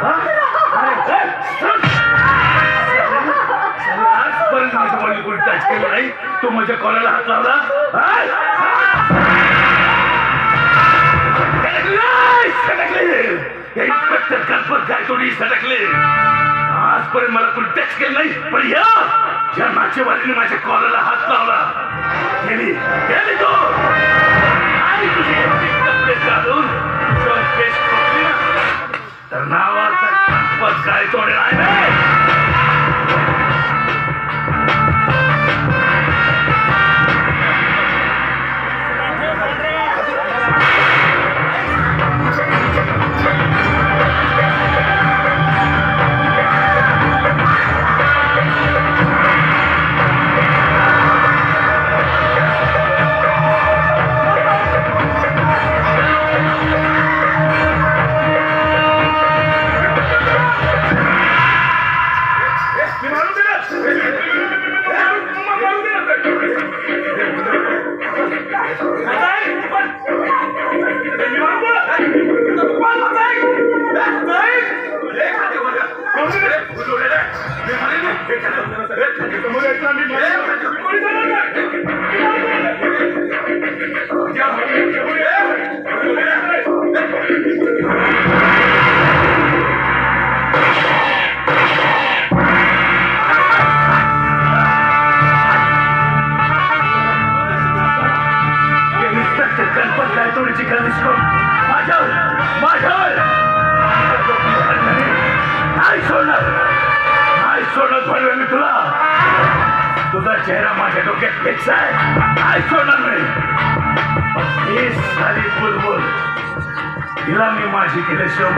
आजपर्यंत माझ्या बॉडी कोणी टच केलं नाही. तो माझ्या कॉलरला हात लावला. इन्स्पेक्टर गणपत गायतोडी सटकले. आजपर्यंत मला कोणी टच केलं नाही, पण या नाचेवालीने माझ्या कॉलरला हात लावला. गेली गेली तो आणि तुझे कपडे काढून केस ठोकली ना, तर नावाचा गणपत गायतोडे आहे. तुझा चेहरा माझ्या डोक्यात फिक्स आहे. काय सोडणार नाही. ही सारी बुलबुल तिला मी माझी केल्याशिवाय